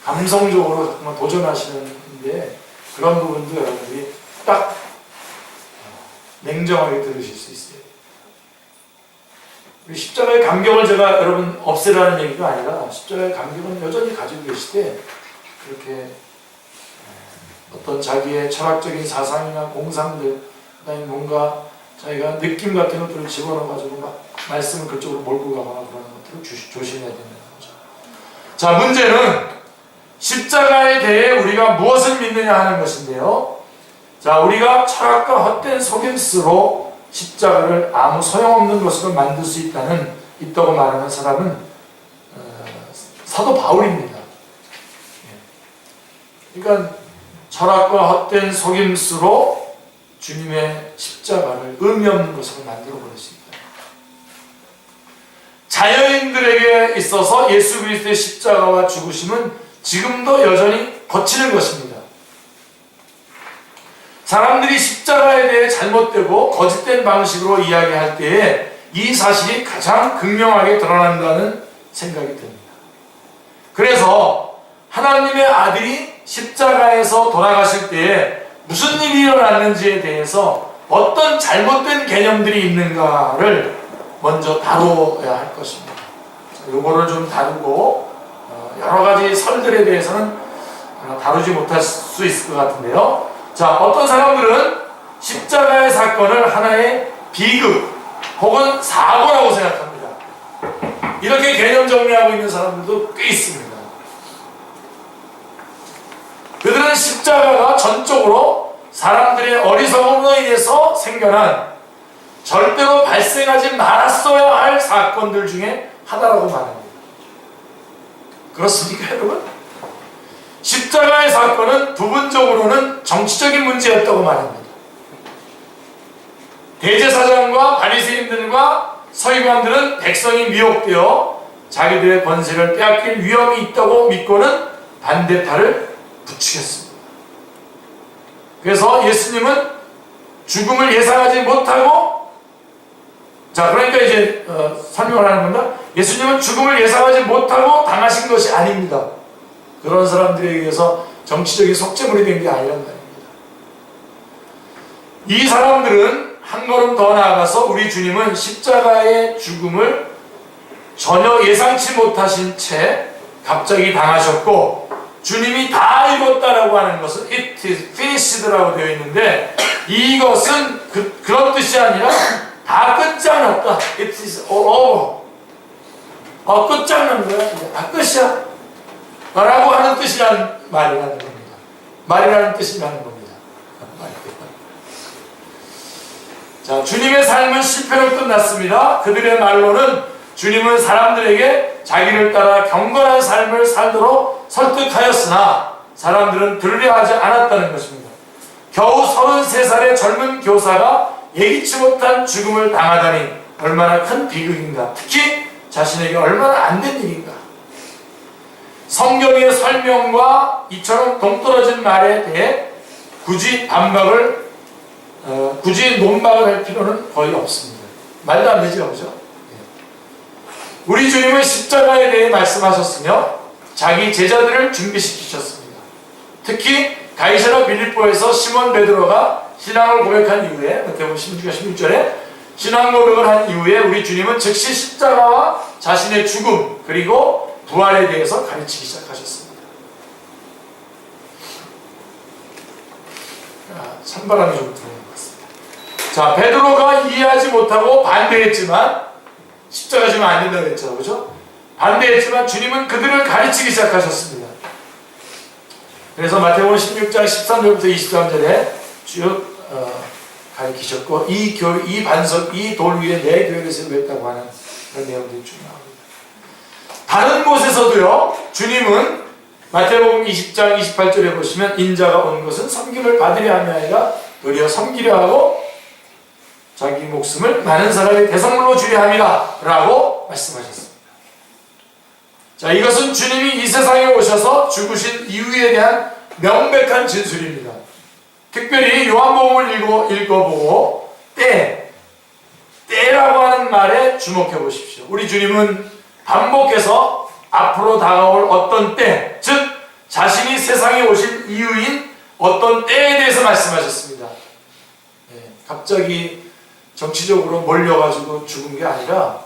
A: 감성적으로 정말 도전하시는데 그런 부분도 여러분들이 딱 냉정하게 들으실 수 있어요. 십자가의 감격을 제가 여러분 없애라는 얘기가 아니라 십자가의 감격은 여전히 가지고 계시되 그렇게 어떤 자기의 철학적인 사상이나 공상들 그다음에 뭔가 자기가 느낌 같은 것들을 집어넣어가지고 막 말씀을 그쪽으로 몰고 가거나 그런 것들을 조심해야 된다는 거죠. 자, 문제는 십자가에 대해 우리가 무엇을 믿느냐 하는 것인데요. 자, 우리가 철학과 헛된 속임수로 십자가를 아무 소용없는 것으로 만들 수 있다고 말하는 사람은 사도 바울입니다. 그러니까 철학과 헛된 속임수로 주님의 십자가를 의미 없는 것으로 만들어 버릴 수 있다. 자연인들에게 있어서 예수 그리스도의 십자가와 죽으심은 지금도 여전히 거치는 것입니다. 사람들이 십자가에 대해 잘못되고 거짓된 방식으로 이야기할 때에 이 사실이 가장 극명하게 드러난다는 생각이 듭니다. 그래서 하나님의 아들이 십자가에서 돌아가실 때에 무슨 일이 일어났는지에 대해서 어떤 잘못된 개념들이 있는가를 먼저 다뤄야 할 것입니다. 이거를 좀 다루고 여러 가지 설들에 대해서는 다루지 못할 수 있을 것 같은데요. 자, 어떤 사람들은 십자가의 사건을 하나의 비극 혹은 사고라고 생각합니다. 이렇게 개념 정리하고 있는 사람들도 꽤 있습니다. 그들은 십자가가 전적으로 사람들의 어리석음으로 인해서 생겨난 절대로 발생하지 말았어야 할 사건들 중에 하나라고 말합니다. 그렇습니까, 여러분? 십자가의 사건은 부분적으로는 정치적인 문제였다고 말합니다. 대제사장과 바리새인들과 서기관들은 백성이 미혹되어 자기들의 권세를 빼앗길 위험이 있다고 믿고는 반대파를 부추겼습니다. 그래서 예수님은 죽음을 예상하지 못하고, 자, 그러니까 이제 설명을 하는 겁니다. 예수님은 죽음을 예상하지 못하고 당하신 것이 아닙니다. 그런 사람들에 의해서 정치적인 속죄물이 된 게 아니란 말입니다. 이 사람들은 한 걸음 더 나아가서 우리 주님은 십자가의 죽음을 전혀 예상치 못하신 채 갑자기 당하셨고, 주님이 다 이뤘다라고 하는 것은 it is finished라고 되어 있는데, 이것은 그런 뜻이 아니라 다 끝장났다. it is all over. 끝장난 거야. 끝이야. 라고 하는 뜻이라는 말이라는 겁니다. 말이라는 뜻이라는 겁니다. 자, 주님의 삶은 실패로 끝났습니다. 그들의 말로는 주님은 사람들에게 자기를 따라 경건한 삶을 살도록 설득하였으나 사람들은 들으려하지 않았다는 것입니다. 겨우 33살의 젊은 교사가 예기치 못한 죽음을 당하다니 얼마나 큰 비극인가. 특히 자신에게 얼마나 안 된 일인가. 성경의 설명과 이처럼 동떨어진 말에 대해 굳이 논박을 할 필요는 거의 없습니다. 말도 안 되죠, 그죠? 우리 주님은 십자가에 대해 말씀하셨으며 자기 제자들을 준비시키셨습니다. 특히 가이사랴 빌립보에서 시몬 베드로가 신앙을 고백한 이후에, 마태복음 16절에 신앙 고백을 한 이후에 우리 주님은 즉시 십자가와 자신의 죽음 그리고 부활에 대해서 가르치기 시작하셨습니다. 찬바람이 좀 들어오는 것 같습니다. 자, 베드로가 이해하지 못하고 반대했지만 십자가 지면 안 된다고 했죠, 그죠? 반대했지만 주님은 그들을 가르치기 시작하셨습니다. 그래서 마태복음 16장 13절부터 23절에 쭉 가르치셨고, 이 반석, 이 돌 위에 내 교회를 세우겠다고 하는 그런 내용들이 쭉 나옵니다. 다른 곳에서도요, 주님은 마태복음 20장 28절에 보시면 인자가 온 것은 섬김을 받으려 함이 아니라 도리어 섬기려 하고 자기 목숨을 많은 사람의 대성물로 주려 함이라 라고 말씀하셨습니다. 자, 이것은 주님이 이 세상에 오셔서 죽으신 이유에 대한 명백한 진술입니다. 특별히 요한복음을 읽어보고 때라고 하는 말에 주목해 보십시오. 우리 주님은 반복해서 앞으로 다가올 어떤 때, 즉 자신이 세상에 오실 이유인 어떤 때에 대해서 말씀하셨습니다. 갑자기 정치적으로 몰려가지고 죽은 게 아니라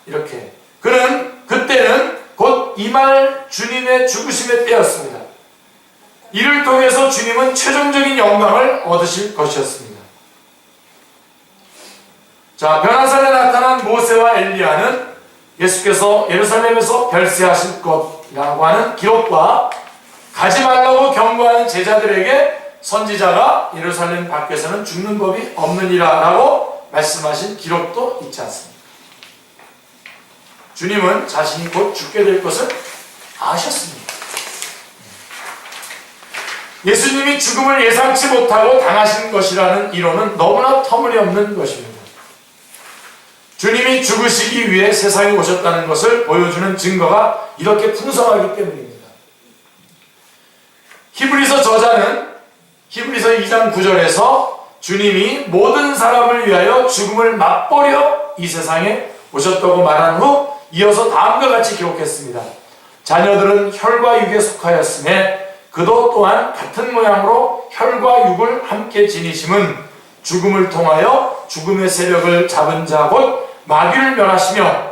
A: 이렇게 그때는 곧 임할 주님의 죽으심의 때였습니다. 이를 통해서 주님은 최종적인 영광을 얻으실 것이었습니다. 자, 변화산에 나타난 모세와 엘리야는 예수께서 예루살렘에서 별세하실 것이라고 하는 기록과 가지 말라고 경고하는 제자들에게 선지자가 예루살렘 밖에서는 죽는 법이 없느니라 라고 말씀하신 기록도 있지 않습니까? 주님은 자신이 곧 죽게 될 것을 아셨습니다. 예수님이 죽음을 예상치 못하고 당하신 것이라는 이론은 너무나 터무니없는 것입니다. 주님이 죽으시기 위해 세상에 오셨다는 것을 보여주는 증거가 이렇게 풍성하기 때문입니다. 히브리서 저자는 히브리서 2장 9절에서 주님이 모든 사람을 위하여 죽음을 맛보려 이 세상에 오셨다고 말한 후 이어서 다음과 같이 기록했습니다. 자녀들은 혈과 육에 속하였음에 그도 또한 같은 모양으로 혈과 육을 함께 지니심은 죽음을 통하여 죽음의 세력을 잡은 자 곧 마귀를 멸하시며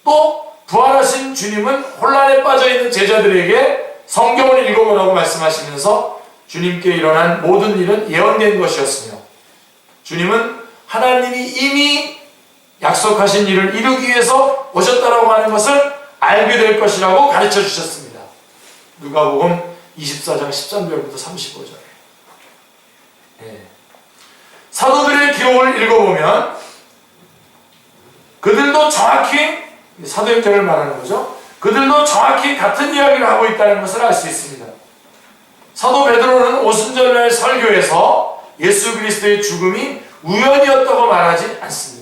A: 또 부활하신 주님은 혼란에 빠져있는 제자들에게 성경을 읽어보라고 말씀하시면서 주님께 일어난 모든 일은 예언된 것이었으며 주님은 하나님이 이미 약속하신 일을 이루기 위해서 오셨다라고 하는 것을 알게 될 것이라고 가르쳐 주셨습니다. 누가복음 24장 13절부터 35절. 사도들의 기록을 읽어보면 그들도 정확히 사도행전을 말하는 거죠. 그들도 정확히 같은 이야기를 하고 있다는 것을 알 수 있습니다. 사도 베드로는 오순절날 설교에서 예수 그리스도의 죽음이 우연이었다고 말하지 않습니다.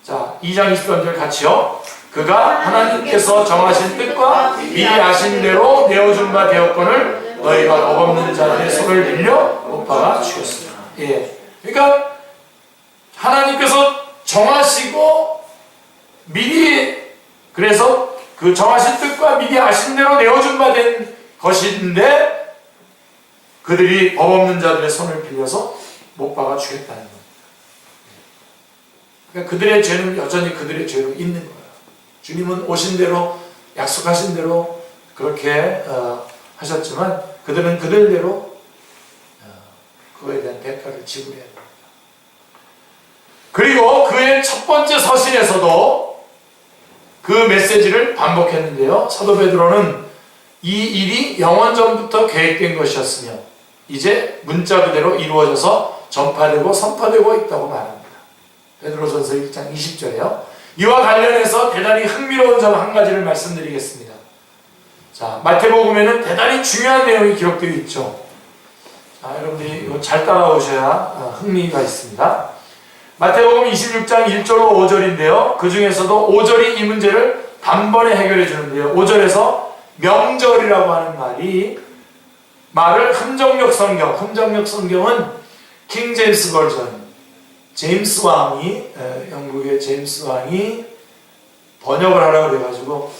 A: 자, 2장 23절 같이요. 그가 하나님께서 정하신 뜻과 미리 아신 대로 내어준 바 되었거늘 너희가 법없는 자들의 손을 빌려 못 박아 죽였으나. 그러니까 하나님께서 정하시고 미리 그래서 그 정하신 뜻과 미리 아신 대로 내어준 바 된 것인데 그들이 법없는 자들의 손을 빌려서 못 박아 죽였다는 거예요. 그러니까 그들의 죄는 여전히 그들의 죄로 있는 거예요. 주님은 오신 대로 약속하신 대로 그렇게 하셨지만 그들은 그들대로 그거에 대한 대가를 지불해야 됩니다. 그리고 그의 첫 번째 서신에서도 그 메시지를 반복했는데요. 사도 베드로는 이 일이 영원 전부터 계획된 것이었으며 이제 문자 그대로 이루어져서 전파되고 선포되고 있다고 말합니다. 베드로전서 1장 20절에요. 이와 관련해서 대단히 흥미로운 점 한 가지를 말씀드리겠습니다. 자, 마태복음에는 대단히 중요한 내용이 기록되어 있죠. 자, 여러분들이 이거 잘 따라오셔야 흥미가 있습니다. 마태복음 26장 1절로 5절인데요. 그 중에서도 5절이 이 문제를 단번에 해결해 주는데요. 5절에서 명절이라고 하는 말을 흠정역 성경은 킹 제임스 버전, 제임스 왕이 영국의 제임스 왕이 번역을 하라고 그래가지고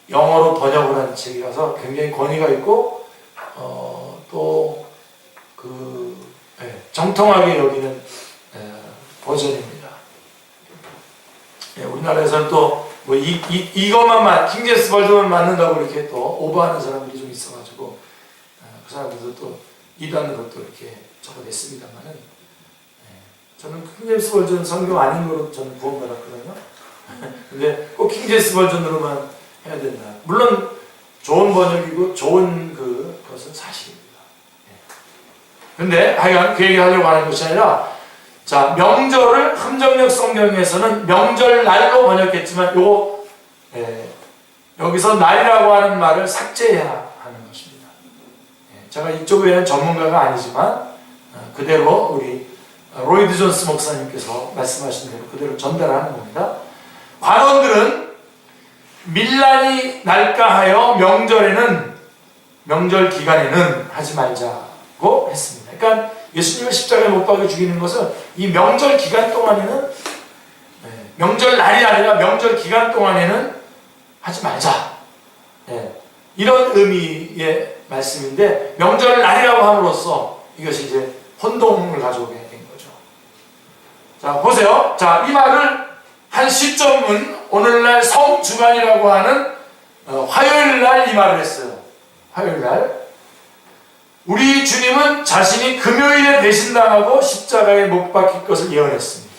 A: 영어로 번역을 한 책이라서 굉장히 권위가 있고 또 정통하게 여기는 버전입니다. 우리나라에서는 또 뭐 이것만 킹 제임스 버전만 맞는다고 이렇게 또 오버하는 사람들이 좀 있어가지고 그 사람들도 또 이단으로 또 이렇게 적어냈습니다만은 저는 킹 제임스 버전 성경 아닌 거로 저는 구원받았거든요. 근데 꼭 킹제임스 버전으로만 해야 된다. 물론 좋은 번역이고 좋은 그것은 사실입니다. 근데 하여간 그 얘기를 하려고 하는 것이 아니라, 자, 명절을 함정역 성경에서는 명절날로 번역했지만 여기서 날이라고 하는 말을 삭제해야 하는 것입니다. 제가 이쪽에는 전문가가 아니지만 그대로 우리 로이드 존스 목사님께서 말씀하신 대로 그대로 전달하는 겁니다. 관원들은 밀란이 날까 하여 명절 기간에는 하지 말자고 했습니다. 그러니까 예수님을 십자가에 못 박아 죽이는 것은 이 명절 기간 동안에는, 명절 날이 아니라 명절 기간 동안에는 하지 말자. 이런 의미의 말씀인데, 명절 날이라고 함으로써 이것이 이제 혼동을 가져오게 된 거죠. 자, 보세요. 자, 이 말을 한 시점은 오늘날 성주간이라고 하는 화요일 날 이 말을 했어요. 화요일 날. 우리 주님은 자신이 금요일에 배신당하고 십자가에 못 박힐 것을 예언했습니다.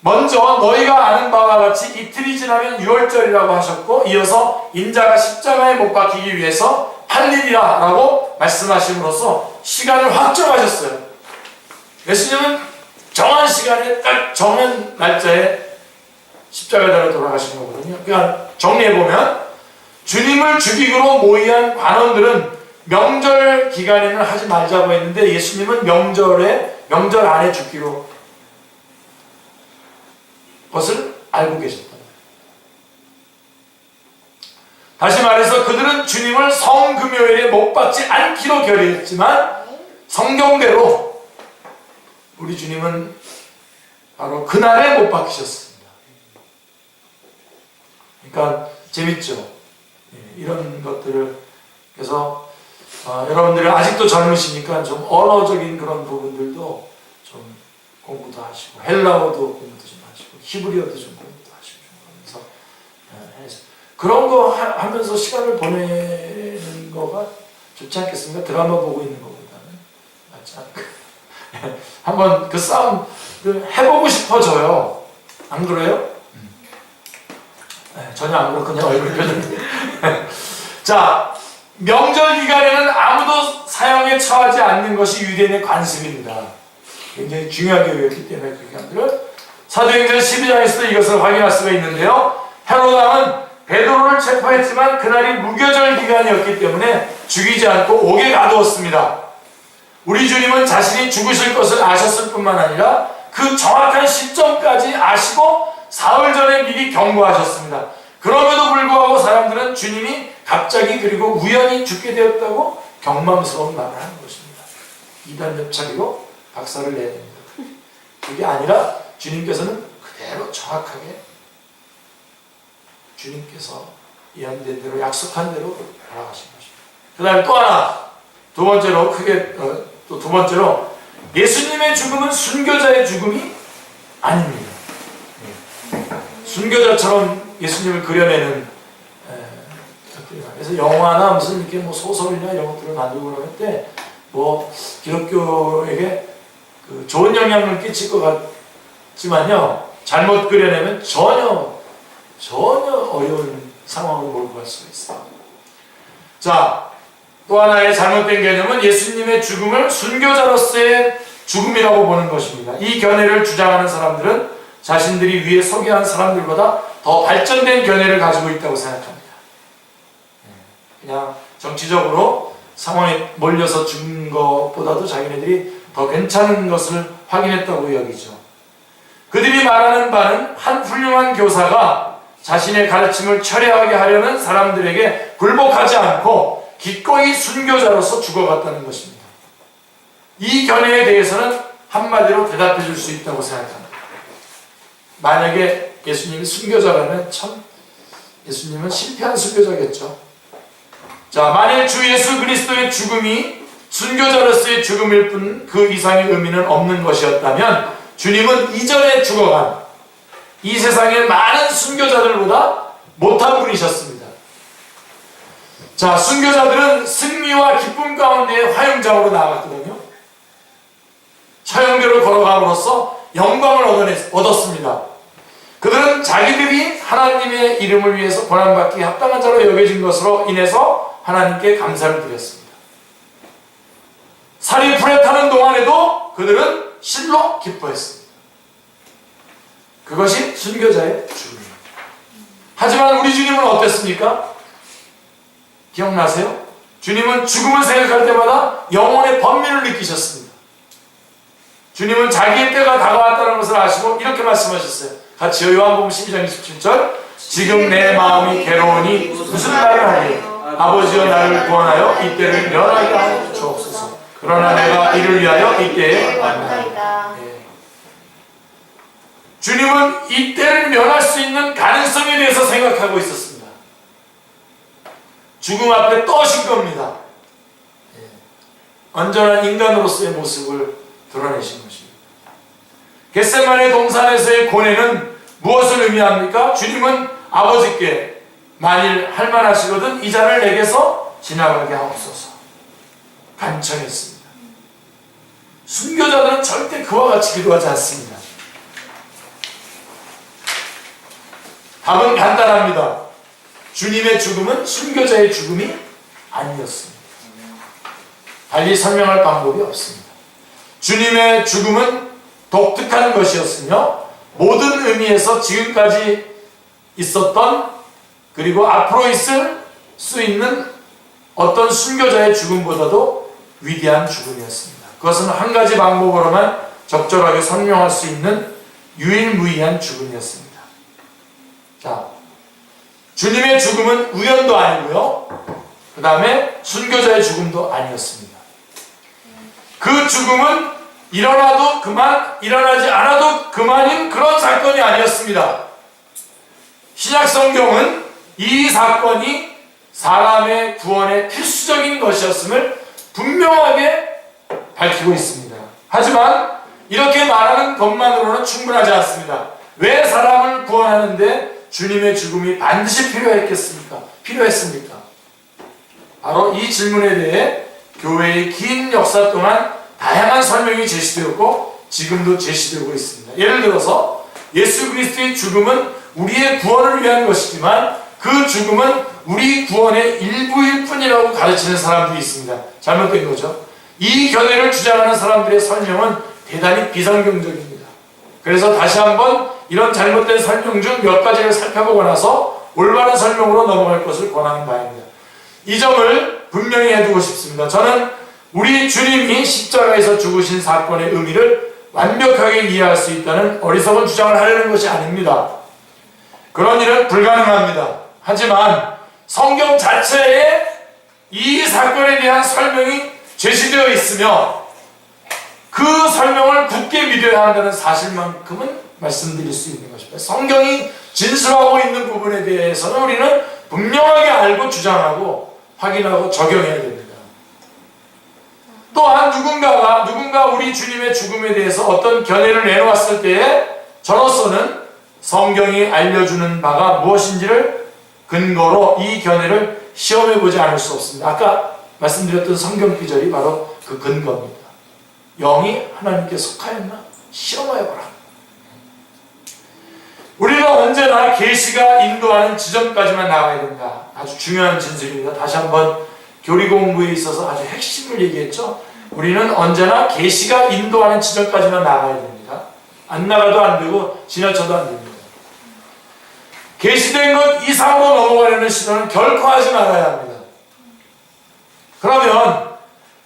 A: 먼저 너희가 아는 바와 같이 이틀이 지나면 유월절이라고 하셨고, 이어서 인자가 십자가에 못 박히기 위해서 8일이라 라고 말씀하심으로써 시간을 확 정하셨어요. 예수님은 정한 시간에 딱 정한 날짜에 십자가에 돌아가신 거거든요. 그러니까 정리해보면, 주님을 죽이기로 모의한 관원들은 명절 기간에는 하지 말자고 했는데, 예수님은 명절 안에 죽기로 것을 알고 계셨다. 다시 말해서 그들은 주님을 성금요일에 못 박지 않기로 결의했지만, 성경대로 우리 주님은 바로 그날에 못 박히셨습니다. 그러니까 재밌죠? 이런 것들을, 그래서 여러분들이 아직도 젊으시니까 좀 언어적인 그런 부분들도 좀 공부도 하시고, 헬라어도 공부도 좀 하시고, 히브리어도 좀 공부도 하시고, 그러면서 그런 거 하면서 시간을 보내는 거가 좋지 않겠습니까? 드라마 보고 있는 것보다는 맞지 않을까? 한번 그 싸움 해보고 싶어져요. 안 그래요? 전혀 안 그렇고 그냥 얼굴 표정. 자, 명절 기간에는 아무도 사형에 처하지 않는 것이 유대인의 관습입니다. 굉장히 중요하게 여겼기 때문에 그 기간들을 사도행전 12장에서도 이것을 확인할 수가 있는데요. 헤롯 왕은 베드로를 체포했지만 그날이 무교절 기간이었기 때문에 죽이지 않고 옥에 가두었습니다. 우리 주님은 자신이 죽으실 것을 아셨을 뿐만 아니라 그 정확한 시점까지 아시고 사흘 전에 미리 경고하셨습니다. 그럼에도 불구하고 사람들은 주님이 갑자기 그리고 우연히 죽게 되었다고 경망스러운 말을 하는 것입니다. 이단 협착이고 박살을 내야 됩니다. 그게 아니라 주님께서는 그대로 정확하게 주님께서 예언된 대로 약속한 대로 돌아가신 것입니다. 그 다음에 또 하나, 두 번째로 예수님의 죽음은 순교자의 죽음이 아닙니다. 순교자처럼 예수님을 그려내는, 그래서 영화나 무슨 이렇게 뭐 소설이나 이런 것들을 만들고 그럴 때 기독교에게 그 좋은 영향을 끼칠 것 같지만요, 잘못 그려내면 전혀 어려운 상황으로 몰고 갈 수가 있어요. 자, 또 하나의 잘못된 개념은 예수님의 죽음을 순교자로서의 죽음이라고 보는 것입니다. 이 견해를 주장하는 사람들은 자신들이 위에 소개한 사람들보다 더 발전된 견해를 가지고 있다고 생각합니다. 그냥 정치적으로 상황에 몰려서 죽은 것보다도 자기네들이 더 괜찮은 것을 확인했다고 여기죠. 그들이 말하는 바는 한 훌륭한 교사가 자신의 가르침을 철회하게 하려는 사람들에게 굴복하지 않고 기꺼이 순교자로서 죽어갔다는 것입니다. 이 견해에 대해서는 한마디로 대답해 줄 수 있다고 생각합니다. 만약에 예수님이 순교자라면 참 예수님은 실패한 순교자겠죠. 자, 만일 주 예수 그리스도의 죽음이 순교자로서의 죽음일 뿐 그 이상의 의미는 없는 것이었다면 주님은 이전에 죽어간 이 세상의 많은 순교자들보다 못한 분이셨습니다. 자, 순교자들은 승리와 기쁨 가운데의 화영장으로 나아갔거든요. 처형대로 걸어감으로써 영광을 얻었습니다. 그들은 자기들이 하나님의 이름을 위해서 고난받기 합당한 자로 여겨진 것으로 인해서 하나님께 감사를 드렸습니다. 살이 불에 타는 동안에도 그들은 실로 기뻐했습니다. 그것이 순교자의 죽음입니다. 하지만 우리 주님은 어땠습니까? 기억나세요? 주님은 죽음을 생각할 때마다 영혼의 번민을 느끼셨습니다. 주님은 자기의 때가 다가왔다는 것을 아시고 이렇게 말씀하셨어요. 같이요. 요한복음 12장 27절. 지금 내 마음이 괴로우니 무슨 말을 하리요? 아버지여 나를 구원하여 이 때를 면하게 하여 주옵소서. 그러나 내가 이를 위하여 이 때에 왔나이다. 주님은 이 때를 면할 수 있는 가능성에 대해서 생각하고 있었습니다. 죽음 앞에 떠신 겁니다. 온전한 인간으로서의 모습을 드러내신 것입니다. 겟세마네 동산에서의 고뇌는 무엇을 의미합니까? 주님은 아버지께 만일 할만하시거든 이 잔을 내게서 지나가게 하옵소서 간청했습니다. 순교자들은 절대 그와 같이 기도하지 않습니다. 답은 간단합니다. 주님의 죽음은 순교자의 죽음이 아니었습니다. 달리 설명할 방법이 없습니다. 주님의 죽음은 독특한 것이었으며 모든 의미에서 지금까지 있었던 그리고 앞으로 있을 수 있는 어떤 순교자의 죽음보다도 위대한 죽음이었습니다. 그것은 한 가지 방법으로만 적절하게 설명할 수 있는 유일무이한 죽음이었습니다. 자, 주님의 죽음은 우연도 아니고요. 그 다음에 순교자의 죽음도 아니었습니다. 그 죽음은 일어나도 그만, 일어나지 않아도 그만인 그런 사건이 아니었습니다. 신약 성경은 이 사건이 사람의 구원의 필수적인 것이었음을 분명하게 밝히고 있습니다. 하지만 이렇게 말하는 것만으로는 충분하지 않습니다. 왜 사람을 구원하는데 주님의 죽음이 반드시 필요했습니까? 바로 이 질문에 대해 교회의 긴 역사 동안 다양한 설명이 제시되었고 지금도 제시되고 있습니다. 예를 들어서 예수 그리스도의 죽음은 우리의 구원을 위한 것이지만 그 죽음은 우리 구원의 일부일 뿐이라고 가르치는 사람들이 있습니다. 잘못된 거죠. 이 견해를 주장하는 사람들의 설명은 대단히 비성경적입니다. 그래서 다시 한번 이런 잘못된 설명 중 몇 가지를 살펴보고 나서 올바른 설명으로 넘어갈 것을 권하는 바입니다. 이 점을 분명히 해두고 싶습니다. 저는 우리 주님이 십자가에서 죽으신 사건의 의미를 완벽하게 이해할 수 있다는 어리석은 주장을 하려는 것이 아닙니다. 그런 일은 불가능합니다. 하지만 성경 자체에 이 사건에 대한 설명이 제시되어 있으며 그 설명을 굳게 믿어야 한다는 사실만큼은 말씀드릴 수 있는 것입니다. 성경이 진술하고 있는 부분에 대해서는 우리는 분명하게 알고 주장하고 확인하고 적용해야 됩니다. 또한 누군가 우리 주님의 죽음에 대해서 어떤 견해를 내놓았을 때에 저로서는 성경이 알려주는 바가 무엇인지를 근거로 이 견해를 시험해보지 않을 수 없습니다. 아까 말씀드렸던 성경 기절이 바로 그 근거입니다. 영이 하나님께 속하였나? 시험하여보라. 우리는 언제나 계시가 인도하는 지점까지만 나가야 된다. 아주 중요한 진술입니다. 다시 한번 교리 공부에 있어서 아주 핵심을 얘기했죠. 우리는 언제나 계시가 인도하는 지점까지만 나가야 됩니다. 안 나가도 안 되고 지나쳐도 안 됩니다. 계시된 것 이상으로 넘어가려는 시도는 결코 하지 말아야 합니다. 그러면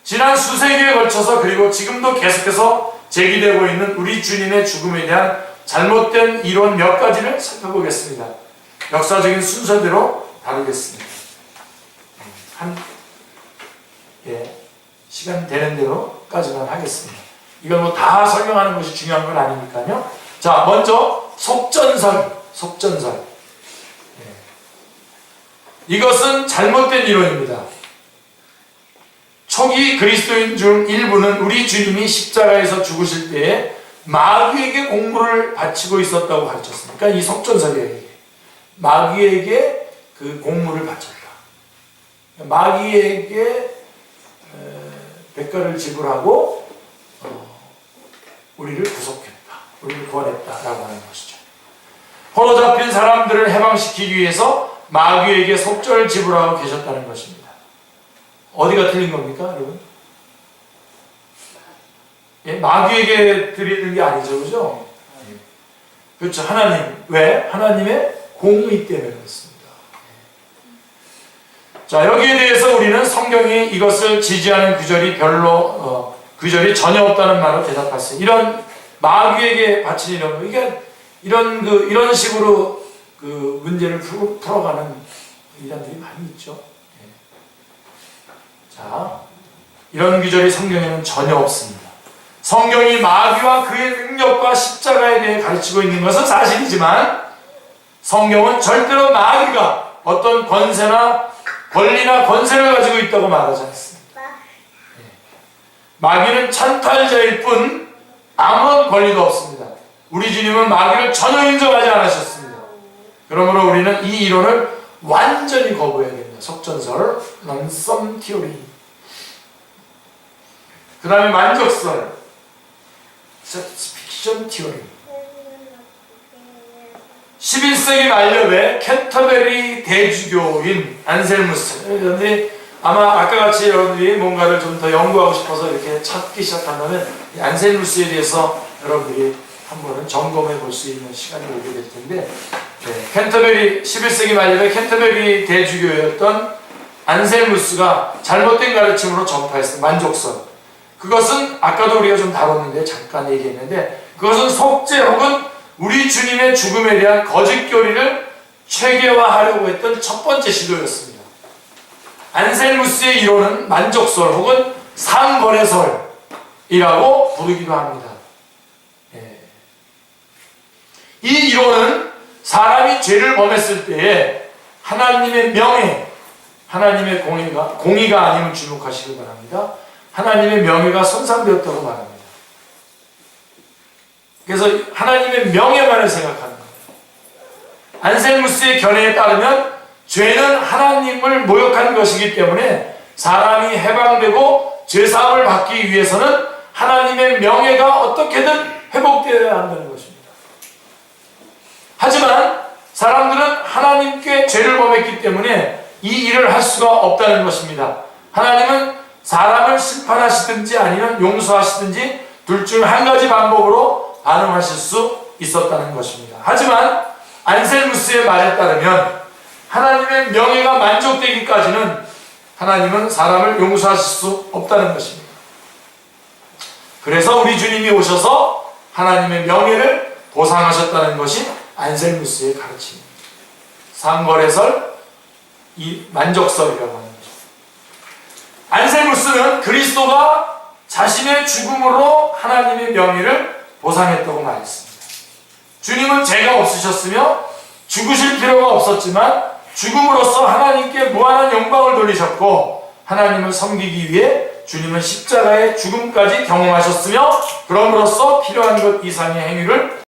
A: 지난 수세기에 걸쳐서 그리고 지금도 계속해서 제기되고 있는 우리 주님의 죽음에 대한 잘못된 이론 몇 가지를 살펴보겠습니다. 역사적인 순서대로 다루겠습니다. 시간 되는 대로까지만 하겠습니다. 이걸 뭐 다 설명하는 것이 중요한 건 아니니까요. 자, 먼저 속전설. 이것은 잘못된 이론입니다. 초기 그리스도인 중 일부는 우리 주님이 십자가에서 죽으실 때에 마귀에게 공물을 바치고 있었다고 가르쳤습니다. 그러니까 이 속전설이에요. 마귀에게 그 공물을 바쳤다. 마귀에게 대가를 지불하고 우리를 구속했다. 우리를 구원했다라고 하는 것이죠. 포로잡힌 사람들을 해방시키기 위해서 마귀에게 속전을 지불하고 계셨다는 것입니다. 어디가 틀린 겁니까, 여러분? 예, 마귀에게 드리는 게 아니죠, 그죠? 예. 그렇죠, 하나님. 왜? 하나님의 공의 때문에 그렇습니다. 자, 여기에 대해서 우리는 성경이 이것을 지지하는 구절이 구절이 전혀 없다는 말로 대답할 수 있어요. 이런 마귀에게 바친 이게 이런 식으로 그 문제를 풀어가는 이단들이 많이 있죠. 자, 이런 구절이 성경에는 전혀 없습니다. 성경이 마귀와 그의 능력과 십자가에 대해 가르치고 있는 것은 사실이지만 성경은 절대로 마귀가 어떤 권리나 권세를 가지고 있다고 말하지 않습니다. 마귀는 찬탈자일 뿐 아무런 권리도 없습니다. 우리 주님은 마귀를 전혀 인정하지 않으셨습니다. 그러므로 우리는 이 이론을 완전히 거부해야 됩니다. 속전설, 런썸 티오리. 그 다음에 만족설, 픽션 티오리. 11세기 말엽에 캔터베리 대주교인 안셀무스. 그런데 아마 아까 같이 여러분들이 뭔가를 좀 더 연구하고 싶어서 이렇게 찾기 시작한다면 안셀무스에 대해서 여러분들이 한번은 점검해 볼 수 있는 시간이 오게 될 텐데, 캔터베리 11세기 말엽에 캔터베리 대주교였던 안셀무스가 잘못된 가르침으로 전파했어요. 만족설. 그것은 아까도 우리가 좀 다뤘는데 잠깐 얘기했는데, 그것은 속죄 혹은 우리 주님의 죽음에 대한 거짓 교리를 체계화하려고 했던 첫 번째 시도였습니다. 안셀무스의 이론은 만족설 혹은 상거래설이라고 부르기도 합니다. 이 이론은 사람이 죄를 범했을 때에 하나님의 명예, 하나님의 공의가 아니면 주목하시기 바랍니다. 하나님의 명예가 손상되었다고 말합니다. 그래서 하나님의 명예만을 생각하는 거예요. 안셀무스의 견해에 따르면 죄는 하나님을 모욕한 것이기 때문에 사람이 해방되고 죄사함을 받기 위해서는 하나님의 명예가 어떻게든 회복되어야 한다는 것입니다. 하지만 사람들은 하나님께 죄를 범했기 때문에 이 일을 할 수가 없다는 것입니다. 하나님은 사람을 심판하시든지 아니면 용서하시든지 둘 중 한 가지 방법으로 반응하실 수 있었다는 것입니다. 하지만 안셀무스의 말에 따르면 하나님의 명예가 만족되기까지는 하나님은 사람을 용서하실 수 없다는 것입니다. 그래서 우리 주님이 오셔서 하나님의 명예를 보상하셨다는 것이 안셀무스의 가르침입니다. 상거래설, 이 만족설이라고 하는 거죠. 안셀무스는 그리스도가 자신의 죽음으로 하나님의 명예를 보상했다고 말했습니다. 주님은 죄가 없으셨으며 죽으실 필요가 없었지만 죽음으로써 하나님께 무한한 영광을 돌리셨고, 하나님을 섬기기 위해 주님은 십자가의 죽음까지 경험하셨으며 그럼으로써 필요한 것 이상의 행위를